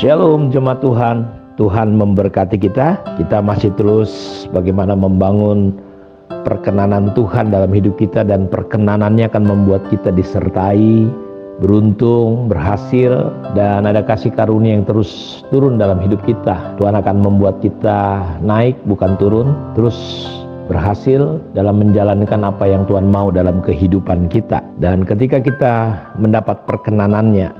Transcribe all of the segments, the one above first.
Shalom jemaat Tuhan, Tuhan memberkati kita. Kita masih terus bagaimana membangun perkenanan Tuhan dalam hidup kita, dan perkenanannya akan membuat kita disertai, beruntung, berhasil, dan ada kasih karunia yang terus turun dalam hidup kita. Tuhan akan membuat kita naik bukan turun, terus berhasil dalam menjalankan apa yang Tuhan mau dalam kehidupan kita. Dan ketika kita mendapat perkenanannya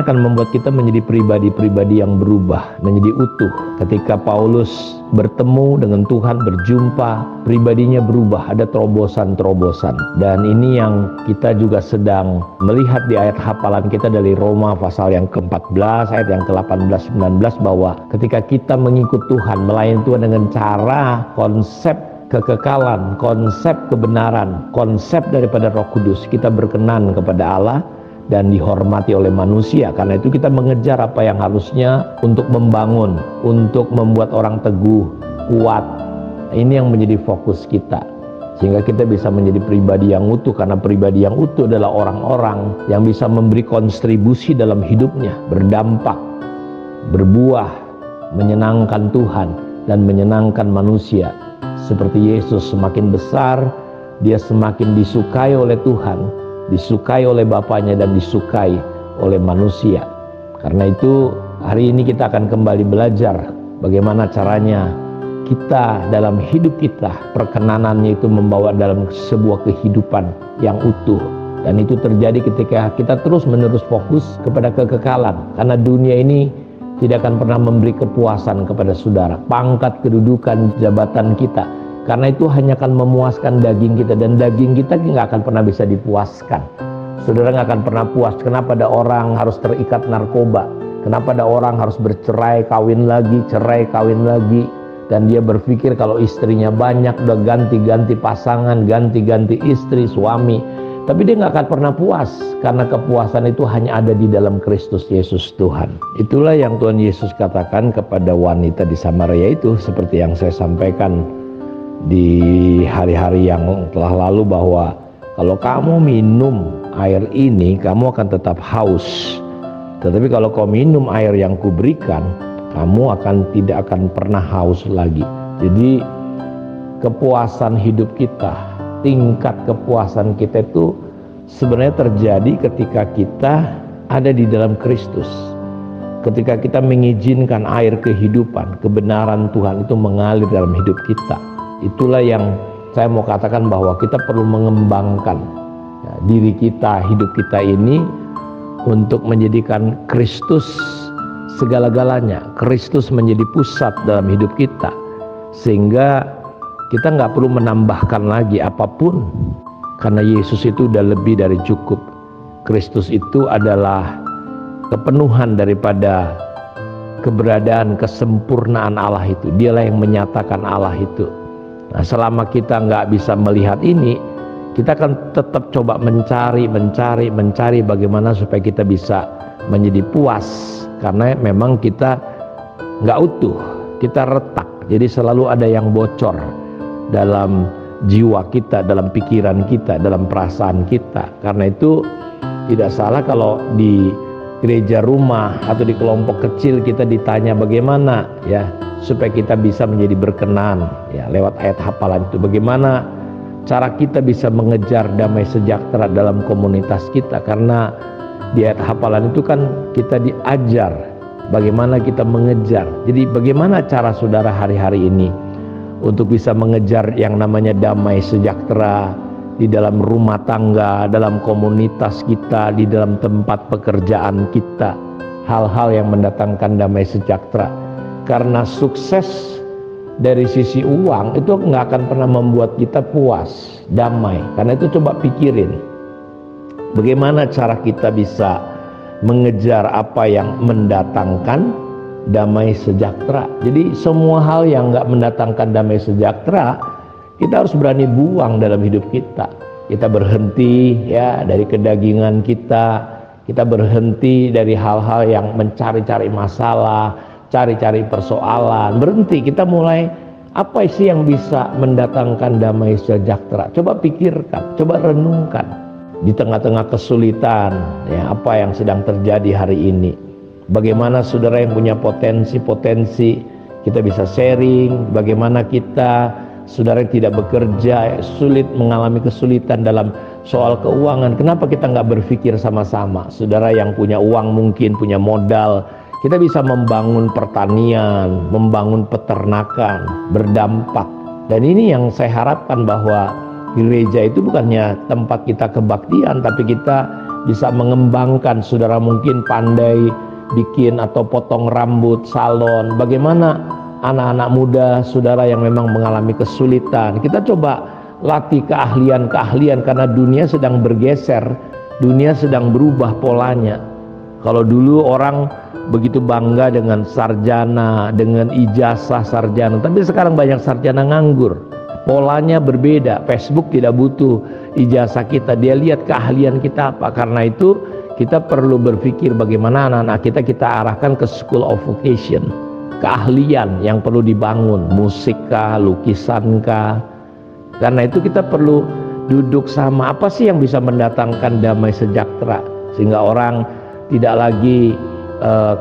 akan membuat kita menjadi pribadi-pribadi yang berubah, menjadi utuh. Ketika Paulus bertemu dengan Tuhan, berjumpa, pribadinya berubah, ada terobosan-terobosan. Dan ini yang kita juga sedang melihat di ayat hafalan kita dari Roma pasal yang ke-14 ayat yang ke-18-19, bahwa ketika kita mengikut Tuhan, melayani Tuhan dengan cara konsep kekekalan, konsep kebenaran, konsep daripada Roh Kudus, kita berkenan kepada Allah dan dihormati oleh manusia. Karena itu kita mengejar apa yang harusnya untuk membangun, untuk membuat orang teguh, kuat. Ini yang menjadi fokus kita, sehingga kita bisa menjadi pribadi yang utuh. Karena pribadi yang utuh adalah orang-orang yang bisa memberi kontribusi dalam hidupnya, berdampak, berbuah, menyenangkan Tuhan dan menyenangkan manusia. Seperti Yesus, semakin besar dia semakin disukai oleh Tuhan, disukai oleh Bapaknya, dan disukai oleh manusia. Karena itu hari ini kita akan kembali belajar bagaimana caranya kita dalam hidup kita, perkenanannya itu membawa dalam sebuah kehidupan yang utuh. Dan itu terjadi ketika kita terus menerus fokus kepada kekekalan. Karena dunia ini tidak akan pernah memberi kepuasan kepada saudara, pangkat, kedudukan, jabatan kita. Karena itu hanya akan memuaskan daging kita, dan daging kita nggak akan pernah bisa dipuaskan. Saudara nggak akan pernah puas. Kenapa ada orang harus terikat narkoba? Kenapa ada orang harus bercerai, kawin lagi, cerai, kawin lagi? Dan dia berpikir kalau istrinya banyak, udah ganti-ganti pasangan, ganti-ganti istri, suami. Tapi dia nggak akan pernah puas, karena kepuasan itu hanya ada di dalam Kristus Yesus Tuhan. Itulah yang Tuhan Yesus katakan kepada wanita di Samaria itu, seperti yang saya sampaikan di hari-hari yang telah lalu, bahwa kalau kamu minum air ini, kamu akan tetap haus. Tetapi kalau kau minum air yang kuberikan, kamu tidak akan pernah haus lagi. Jadi kepuasan hidup kita, tingkat kepuasan kita itu sebenarnya terjadi ketika kita ada di dalam Kristus. Ketika kita mengizinkan air kehidupan, kebenaran Tuhan itu mengalir dalam hidup kita. Itulah yang saya mau katakan, bahwa kita perlu mengembangkan diri kita, hidup kita ini untuk menjadikan Kristus segala-galanya. Kristus menjadi pusat dalam hidup kita, sehingga kita nggak perlu menambahkan lagi apapun, karena Yesus itu udah lebih dari cukup. Kristus itu adalah kepenuhan daripada keberadaan, kesempurnaan Allah itu. Dialah yang menyatakan Allah itu. Nah, selama kita nggak bisa melihat ini, kita akan tetap coba mencari bagaimana supaya kita bisa menjadi puas. Karena memang kita nggak utuh, kita retak. Jadi selalu ada yang bocor dalam jiwa kita, dalam pikiran kita, dalam perasaan kita. Karena itu tidak salah kalau di gereja rumah atau di kelompok kecil kita ditanya bagaimana ya supaya kita bisa menjadi berkenan ya lewat ayat hafalan itu. Bagaimana cara kita bisa mengejar damai sejahtera dalam komunitas kita, karena di ayat hafalan itu kan kita diajar bagaimana kita mengejar. Jadi bagaimana cara saudara hari-hari ini untuk bisa mengejar yang namanya damai sejahtera di dalam rumah tangga, dalam komunitas kita, di dalam tempat pekerjaan kita, hal-hal yang mendatangkan damai sejahtera. Karena sukses dari sisi uang itu nggak akan pernah membuat kita puas, damai. Karena itu coba pikirin bagaimana cara kita bisa mengejar apa yang mendatangkan damai sejahtera. Jadi semua hal yang nggak mendatangkan damai sejahtera, kita harus berani buang dalam hidup kita. Kita berhenti ya dari kedagingan kita. Kita berhenti dari hal-hal yang mencari-cari masalah, cari-cari persoalan. Berhenti, kita mulai apa sih yang bisa mendatangkan damai sejahtera. Coba pikirkan, coba renungkan. Di tengah-tengah kesulitan ya, apa yang sedang terjadi hari ini, Bagaimana saudara yang punya potensi-potensi kita bisa sharing, bagaimana kita saudara yang tidak bekerja, sulit mengalami kesulitan dalam soal keuangan, kenapa kita nggak berpikir sama-sama? Saudara yang punya uang mungkin punya modal, kita bisa membangun pertanian, membangun peternakan, berdampak. Dan ini yang saya harapkan, bahwa gereja itu bukannya tempat kita kebaktian, tapi kita bisa mengembangkan. Saudara mungkin pandai bikin atau potong rambut, salon. Bagaimana anak-anak muda saudara yang memang mengalami kesulitan, kita coba latih keahlian-keahlian, karena dunia sedang bergeser, dunia sedang berubah polanya. Kalau dulu orang begitu bangga dengan sarjana, dengan ijazah sarjana, tapi sekarang banyak sarjana nganggur. Polanya berbeda. Facebook tidak butuh ijazah kita, dia lihat keahlian kita apa. Karena itu kita perlu berpikir bagaimana anak-anak kita arahkan ke School of Vocation, keahlian yang perlu dibangun, musik kah, lukisan kah. Karena itu kita perlu duduk sama, apa sih yang bisa mendatangkan damai sejahtera, sehingga orang tidak lagi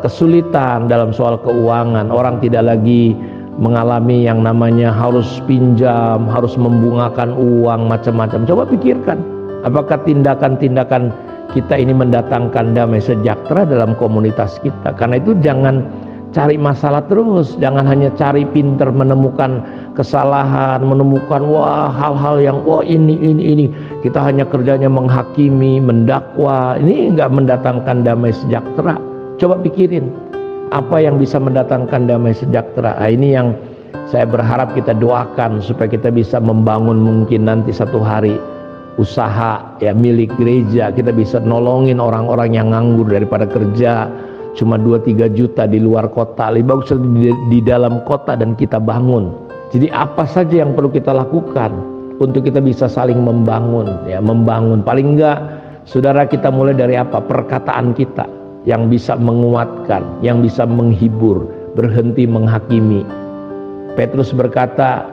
kesulitan dalam soal keuangan, orang tidak lagi mengalami yang namanya harus pinjam, harus membungakan uang macam-macam. Coba pikirkan, apakah tindakan-tindakan kita ini mendatangkan damai sejahtera dalam komunitas kita. Karena itu jangan cari masalah terus, jangan hanya cari pinter menemukan kesalahan, menemukan hal-hal yang ini kita hanya kerjanya menghakimi, mendakwa. Ini enggak mendatangkan damai sejahtera. Coba pikirin apa yang bisa mendatangkan damai sejahtera. Ini yang saya berharap kita doakan, supaya kita bisa membangun mungkin nanti satu hari usaha ya milik gereja. Kita bisa nolongin orang-orang yang nganggur, daripada kerja cuma 2-3 juta di luar kota, lebih bagus di dalam kota dan kita bangun. Jadi apa saja yang perlu kita lakukan untuk kita bisa saling membangun, ya membangun. Paling enggak saudara, kita mulai dari apa? Perkataan kita yang bisa menguatkan, yang bisa menghibur, berhenti menghakimi. Petrus berkata,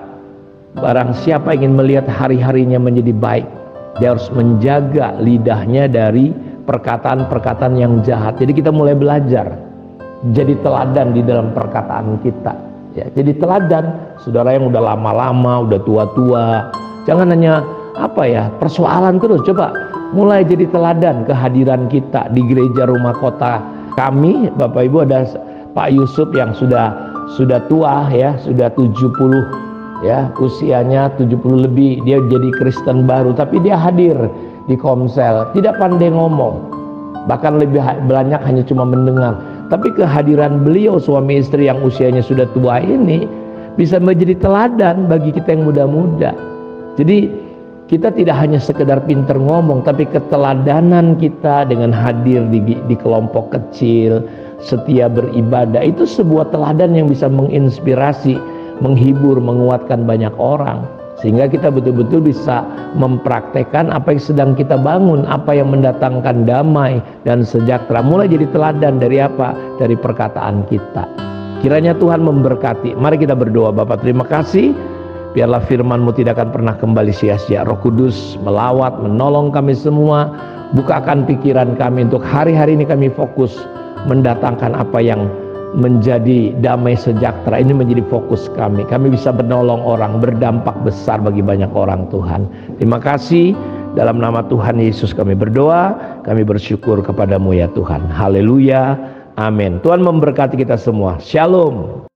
barang siapa ingin melihat hari-harinya menjadi baik, dia harus menjaga lidahnya dari perkataan-perkataan yang jahat. Jadi kita mulai belajar jadi teladan di dalam perkataan kita, ya. Jadi teladan, saudara yang udah lama-lama, udah tua-tua, jangan hanya persoalan terus. Coba mulai jadi teladan kehadiran kita di gereja rumah kota kami. Bapak Ibu, ada Pak Yusuf yang sudah tua ya, sudah 70 ya, usianya 70 lebih. Dia jadi Kristen baru, tapi dia hadir di Komsel, tidak pandai ngomong, bahkan lebih banyak hanya cuma mendengar. Tapi kehadiran beliau suami istri yang usianya sudah tua ini bisa menjadi teladan bagi kita yang muda-muda. Jadi kita tidak hanya sekedar pinter ngomong, tapi keteladanan kita dengan hadir di kelompok kecil, setia beribadah, itu sebuah teladan yang bisa menginspirasi, menghibur, menguatkan banyak orang. Sehingga kita betul-betul bisa mempraktekkan apa yang sedang kita bangun, apa yang mendatangkan damai dan sejahtera. Mulai jadi teladan dari apa? Dari perkataan kita. Kiranya Tuhan memberkati. Mari kita berdoa. Bapa, terima kasih. Biarlah firman-Mu tidak akan pernah kembali sia-sia. Roh Kudus melawat, menolong kami semua. Bukakan pikiran kami untuk hari-hari ini kami fokus mendatangkan apa yang menjadi damai sejahtera. Ini menjadi fokus kami. Kami bisa menolong orang, berdampak besar bagi banyak orang, Tuhan. Terima kasih. Dalam nama Tuhan Yesus kami berdoa. Kami bersyukur kepadamu ya Tuhan. Haleluya. Amin. Tuhan memberkati kita semua. Shalom.